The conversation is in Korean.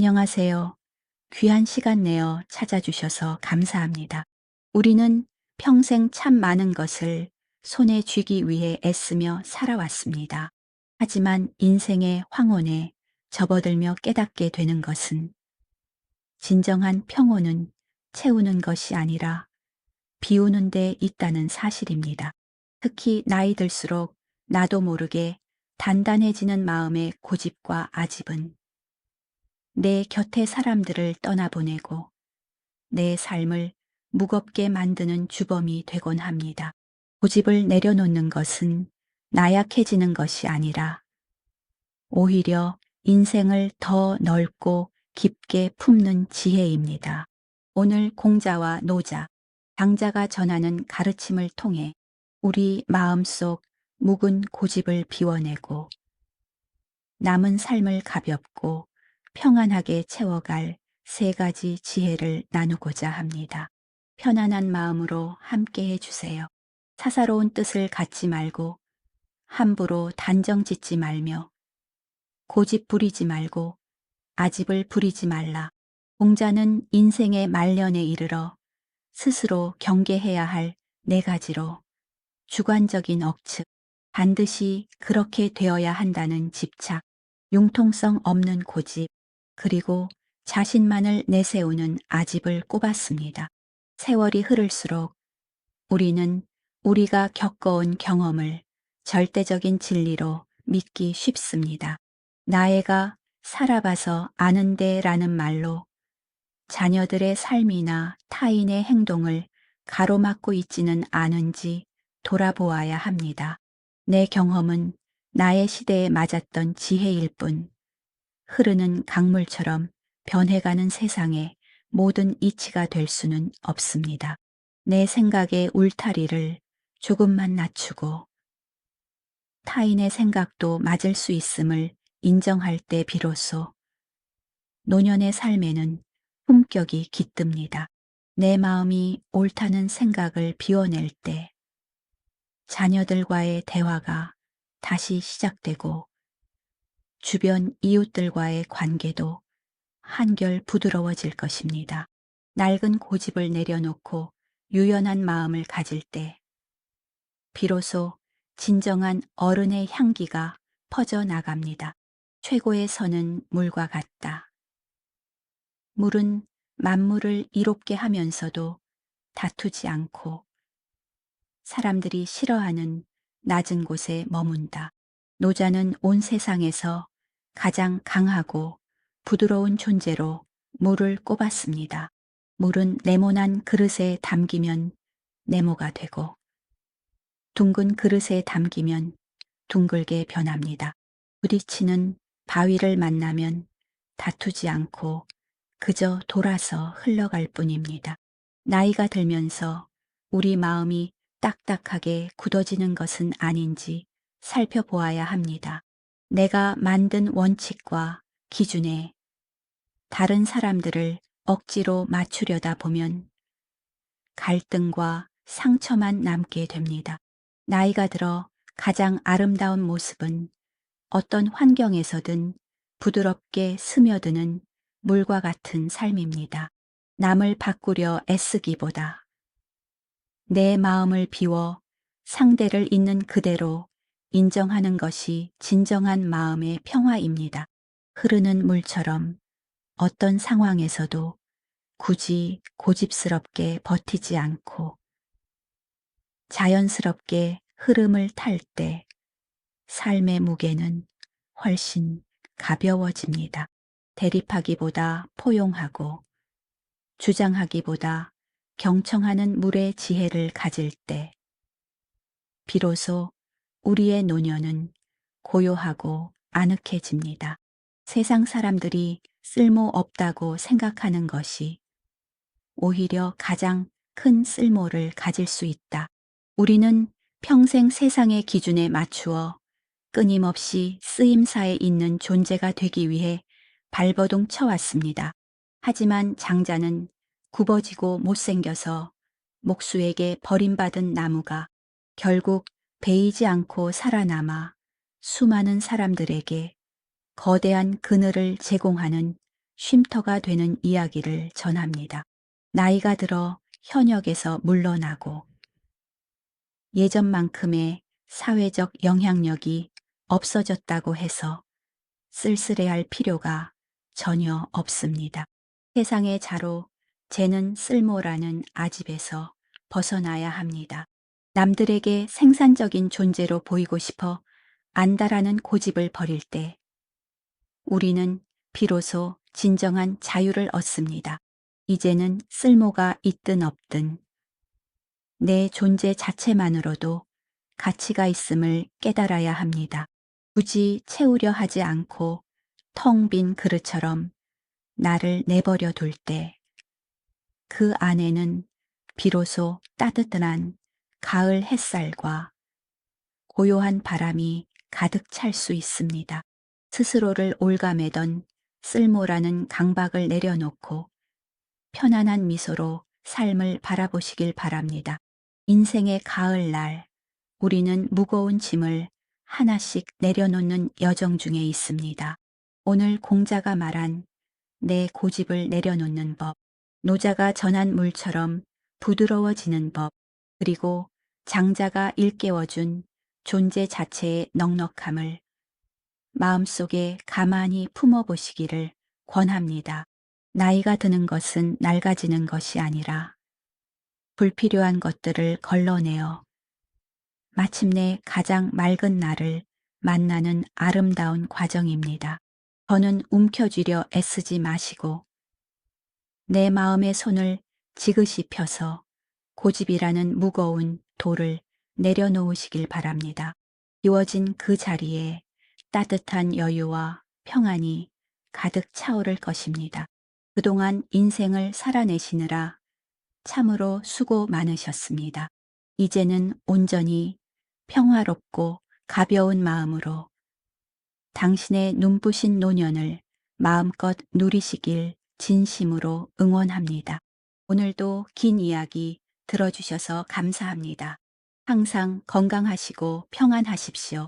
안녕하세요. 귀한 시간 내어 찾아주셔서 감사합니다. 우리는 평생 참 많은 것을 손에 쥐기 위해 애쓰며 살아왔습니다. 하지만 인생의 황혼에 접어들며 깨닫게 되는 것은 진정한 평온은 채우는 것이 아니라 비우는 데 있다는 사실입니다. 특히 나이 들수록 나도 모르게 단단해지는 마음의 고집과 아집은 내 곁의 사람들을 떠나보내고 내 삶을 무겁게 만드는 주범이 되곤 합니다. 고집을 내려놓는 것은 나약해지는 것이 아니라 오히려 인생을 더 넓고 깊게 품는 지혜입니다. 오늘 공자와 노자, 당자가 전하는 가르침을 통해 우리 마음속 묵은 고집을 비워내고 남은 삶을 가볍고 평안하게 채워갈 세 가지 지혜를 나누고자 합니다. 편안한 마음으로 함께 해주세요. 사사로운 뜻을 갖지 말고 함부로 단정 짓지 말며 고집 부리지 말고 아집을 부리지 말라. 공자는 인생의 말년에 이르러 스스로 경계해야 할 네 가지로 주관적인 억측, 반드시 그렇게 되어야 한다는 집착, 융통성 없는 고집, 그리고 자신만을 내세우는 아집을 꼽았습니다. 세월이 흐를수록 우리는 우리가 겪어온 경험을 절대적인 진리로 믿기 쉽습니다. 나애가 살아봐서 아는데라는 말로 자녀들의 삶이나 타인의 행동을 가로막고 있지는 않은지 돌아보아야 합니다. 내 경험은 나의 시대에 맞았던 지혜일 뿐 흐르는 강물처럼 변해가는 세상에 모든 이치가 될 수는 없습니다. 내 생각의 울타리를 조금만 낮추고 타인의 생각도 맞을 수 있음을 인정할 때 비로소 노년의 삶에는 품격이 깃듭니다. 내 마음이 옳다는 생각을 비워낼 때 자녀들과의 대화가 다시 시작되고 주변 이웃들과의 관계도 한결 부드러워질 것입니다. 낡은 고집을 내려놓고 유연한 마음을 가질 때 비로소 진정한 어른의 향기가 퍼져나갑니다. 최고의 선은 물과 같다. 물은 만물을 이롭게 하면서도 다투지 않고 사람들이 싫어하는 낮은 곳에 머문다. 노자는 온 세상에서 가장 강하고 부드러운 존재로 물을 꼽았습니다. 물은 네모난 그릇에 담기면 네모가 되고 둥근 그릇에 담기면 둥글게 변합니다. 부딪히는 바위를 만나면 다투지 않고 그저 돌아서 흘러갈 뿐입니다. 나이가 들면서 우리 마음이 딱딱하게 굳어지는 것은 아닌지 살펴보아야 합니다. 내가 만든 원칙과 기준에 다른 사람들을 억지로 맞추려다 보면 갈등과 상처만 남게 됩니다. 나이가 들어 가장 아름다운 모습은 어떤 환경에서든 부드럽게 스며드는 물과 같은 삶입니다. 남을 바꾸려 애쓰기보다 내 마음을 비워 상대를 있는 그대로 인정하는 것이 진정한 마음의 평화입니다. 흐르는 물처럼 어떤 상황에서도 굳이 고집스럽게 버티지 않고 자연스럽게 흐름을 탈 때 삶의 무게는 훨씬 가벼워집니다. 대립하기보다 포용하고 주장하기보다 경청하는 물의 지혜를 가질 때 비로소 우리의 노년은 고요하고 아늑해집니다. 세상 사람들이 쓸모없다고 생각하는 것이 오히려 가장 큰 쓸모를 가질 수 있다. 우리는 평생 세상의 기준에 맞추어 끊임없이 쓰임사에 있는 존재가 되기 위해 발버둥 쳐왔습니다. 하지만 장자는 굽어지고 못생겨서 목수에게 버림받은 나무가 결국 베이지 않고 살아남아 수많은 사람들에게 거대한 그늘을 제공하는 쉼터가 되는 이야기를 전합니다. 나이가 들어 현역에서 물러나고 예전만큼의 사회적 영향력이 없어졌다고 해서 쓸쓸해할 필요가 전혀 없습니다. 세상의 자로 쟤는 쓸모라는 아집에서 벗어나야 합니다. 남들에게 생산적인 존재로 보이고 싶어 안다라는 고집을 버릴 때 우리는 비로소 진정한 자유를 얻습니다. 이제는 쓸모가 있든 없든 내 존재 자체만으로도 가치가 있음을 깨달아야 합니다. 굳이 채우려 하지 않고 텅 빈 그릇처럼 나를 내버려 둘 때 그 안에는 비로소 따뜻한 가을 햇살과 고요한 바람이 가득 찰 수 있습니다. 스스로를 올가매던 쓸모라는 강박을 내려놓고 편안한 미소로 삶을 바라보시길 바랍니다. 인생의 가을날, 우리는 무거운 짐을 하나씩 내려놓는 여정 중에 있습니다. 오늘 공자가 말한 내 고집을 내려놓는 법, 노자가 전한 물처럼 부드러워지는 법, 그리고 장자가 일깨워준 존재 자체의 넉넉함을 마음속에 가만히 품어보시기를 권합니다. 나이가 드는 것은 낡아지는 것이 아니라 불필요한 것들을 걸러내어 마침내 가장 맑은 나를 만나는 아름다운 과정입니다. 더는 움켜쥐려 애쓰지 마시고 내 마음의 손을 지그시 펴서 고집이라는 무거운 돌을 내려놓으시길 바랍니다. 비워진 그 자리에 따뜻한 여유와 평안이 가득 차오를 것입니다. 그동안 인생을 살아내시느라 참으로 수고 많으셨습니다. 이제는 온전히 평화롭고 가벼운 마음으로 당신의 눈부신 노년을 마음껏 누리시길 진심으로 응원합니다. 오늘도 긴 이야기 들어주셔서 감사합니다. 항상 건강하시고 평안하십시오.